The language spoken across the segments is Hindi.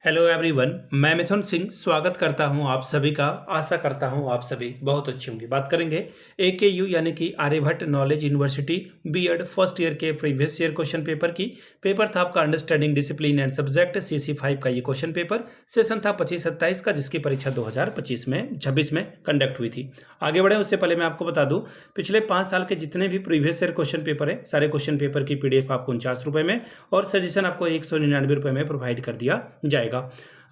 हेलो एवरीवन, मैं मिथुन सिंह स्वागत करता हूं आप सभी का। आशा करता हूं आप सभी बहुत अच्छे होंगे। बात करेंगे AKU यानी कि Aryabhatta knowledge university BEd first year के प्रीवियस ईयर क्वेश्चन पेपर की। पेपर था आपका understanding discipline and subject CC5 का ये क्वेश्चन पेपर। सेशन था 25-27 का, जिसकी परीक्षा 2026 में कंडक्ट हुई थी। आगे बढ़े उससे पहले मैं आपको बता दूं, पिछले 5 साल के जितने भी प्रीवियस ईयर क्वेश्चन पेपर है, सारे क्वेश्चन पेपर की PDF आपको 49 रुपये में और सजेशन आपको 199 रुपये में प्रोवाइड कर दिया जाएगा।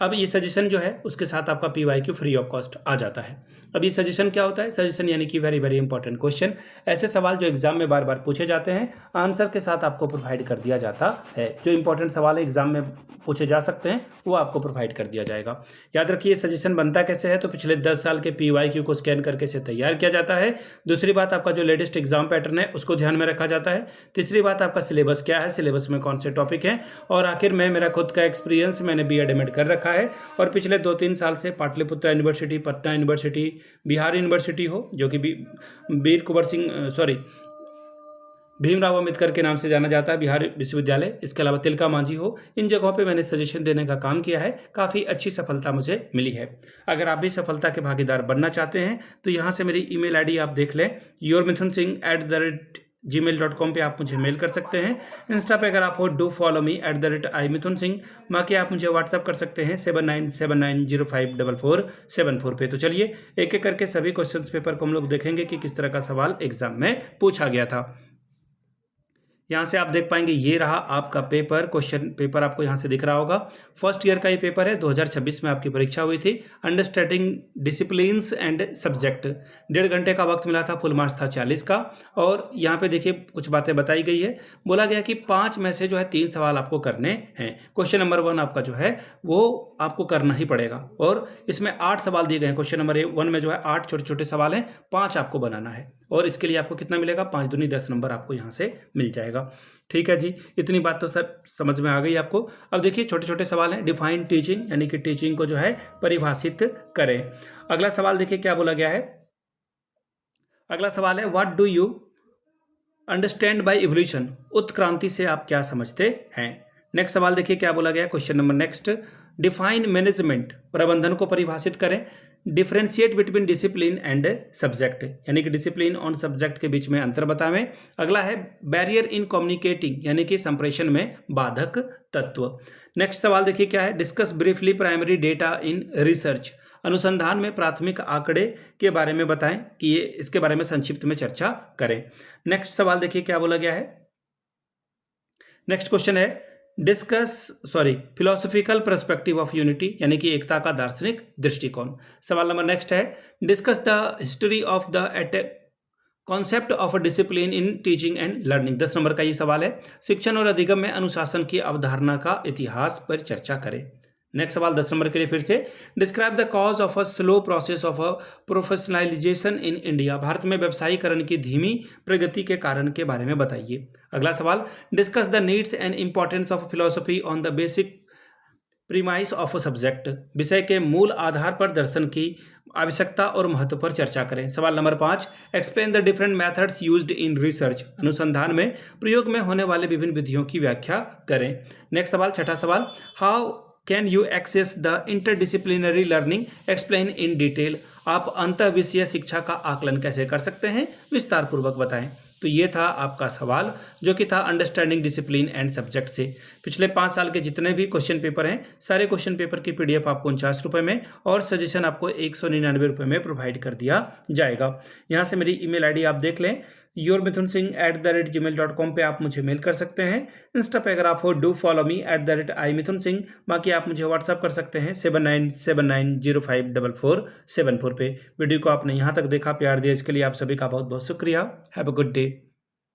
अब ये सजेशन जो है उसके साथ आपका PYQ फ्री ऑफ कॉस्ट आ जाता है। अब ये सजेशन क्या होता है? सजेशन यानी कि वेरी वेरी इंपॉर्टेंट क्वेश्चन, ऐसे सवाल जो एग्जाम में बार बार पूछे जाते हैं, आंसर के साथ आपको प्रोवाइड कर दिया जाता है। जो इंपॉर्टेंट सवाल एग्जाम में पूछे जा सकते हैं वो आपको प्रोवाइड कर दिया जाएगा। याद रखिए सजेशन बनता कैसे है, तो पिछले 10 साल के PYQ को स्कैन करके से तैयार किया जाता है। दूसरी बात, आपका जो लेटेस्ट एग्जाम पैटर्न है उसको ध्यान में रखा जाता है। तीसरी बात, आपका सिलेबस क्या है, सिलेबस में कौन से टॉपिक हैं, और आखिर में मेरा खुद का एक्सपीरियंस, मैंने BEd MAd कर रखा है और पिछले 2-3 साल से Pataliputra university, Patna university, Bihar university हो जो कि भीमराव अम्बेडकर के नाम से जाना जाता है, बिहार विश्वविद्यालय, इसके अलावा तिलका मांझी हो, इन जगहों पे मैंने सजेशन देने का काम किया है। काफ़ी अच्छी सफलता मुझे मिली है। अगर आप भी सफलता के भागीदार बनना चाहते हैं तो यहाँ से मेरी ईमेल ID आप देख लें, yourmithunSingh@gmail.com पे आप मुझे मेल कर सकते हैं। इंस्टा पे अगर आप हो, डू फॉलो मी @iMithunSingh। बाकी आप मुझे व्हाट्सअप कर सकते हैं 7979054474 पे। तो चलिए एक एक करके सभी क्वेश्चन पेपर को हम लोग देखेंगे कि किस तरह का सवाल एग्जाम में पूछा गया था। यहाँ से आप देख पाएंगे, ये रहा आपका पेपर, क्वेश्चन पेपर आपको यहाँ से दिख रहा होगा। फर्स्ट ईयर का ये पेपर है, 2026 में आपकी परीक्षा हुई थी। अंडरस्टैंडिंग डिसिप्लिन्स एंड सब्जेक्ट, 1.5 घंटे का वक्त मिला था, फुल मार्क्स था 40 का। और यहाँ पे देखिए कुछ बातें बताई गई है। बोला गया कि 5 में से जो है 3 सवाल आपको करने हैं। क्वेश्चन नंबर 1 आपका जो है वो आपको करना ही पड़ेगा, और इसमें 8 सवाल दिए गए हैं। क्वेश्चन नंबर 1 में जो है 8 छोटे छोटे सवाल हैं, 5 आपको बनाना है, और इसके लिए आपको कितना मिलेगा? 5 दूनी 10 नंबर आपको यहाँ से मिल जाएगा। ठीक है जी, इतनी बात तो सर समझ में आ गई आपको। अब देखिए छोटे छोटे सवाल हैं। डिफाइन टीचिंग यानी कि टीचिंग को जो है परिभाषित करें। अगला सवाल देखिए क्या बोला गया है। अगला सवाल है, what do you understand by evolution, उत्क्रांति से आप क्या समझते हैं। नेक्स्ट सवाल देखिए क्या बोला गया, question number next, define management, प्रबंधन को परिभाषित करें। Differentiate between discipline and subject, यानी कि डिसिप्लिन और सब्जेक्ट के बीच में अंतर बतावें। अगला है, बैरियर इन कम्युनिकेटिंग, यानी कि संप्रेषण में बाधक तत्व। नेक्स्ट सवाल देखिए क्या है, discuss briefly primary data in research, अनुसंधान में प्राथमिक आंकड़े के बारे में बताएं कि ये इसके बारे में संक्षिप्त में चर्चा करें। नेक्स्ट सवाल देखिए क्या बोला गया है। नेक्स्ट क्वेश्चन है, फिलोसॉफिकल पर्सपेक्टिव ऑफ यूनिटी, यानी कि एकता का दार्शनिक दृष्टिकोण। सवाल नंबर नेक्स्ट है, discuss the history of the concept of discipline in teaching and learning. 10 number का ये सवाल है, शिक्षण और अधिगम में अनुशासन की अवधारणा का इतिहास पर चर्चा करें। नेक्स्ट सवाल 10 नंबर के लिए फिर से, describe the cause of a slow process of a professionalisation in India, Bharat में व्यवसायीकरण की धीमी प्रगति के कारण के बारे में बताइए। अगला सवाल, discuss the needs and importance of philosophy on the basic premise of subject, विषय के मूल आधार पर दर्शन की आवश्यकता और महत्व पर चर्चा करें। सवाल number 5, explain the different methods used in research, अनुसंधान में प्रयोग में होने वाले विभिन्न विधियों की व्याख्या करें। नेक्स्ट सवाल, छठा सवाल, how can you access the interdisciplinary learning, explain in detail, आप अंतः विषय शिक्षा का आकलन कैसे कर सकते हैं, विस्तार पूर्वक बताएं। तो ये था आपका सवाल जो कि था अंडरस्टैंडिंग डिसिप्लिन एंड सब्जेक्ट से। पिछले 5 साल के जितने भी क्वेश्चन पेपर हैं, सारे क्वेश्चन पेपर की PDF आपको 49 रुपये में और सजेशन आपको 199 रुपये में प्रोवाइड कर दिया जाएगा। यहाँ से मेरी email ID आप देख लें, yourmithunSingh@gmail.com पे आप मुझे मेल कर सकते हैं। इंस्टा पे अगर आप हो, डू फॉलो मी @iMithunSingh। बाकी आप मुझे व्हाट्सअप कर सकते हैं 7979054474 पे। वीडियो को आपने यहाँ तक देखा, प्यार दिया, इसके लिए आप सभी का बहुत बहुत शुक्रिया। Have a good day.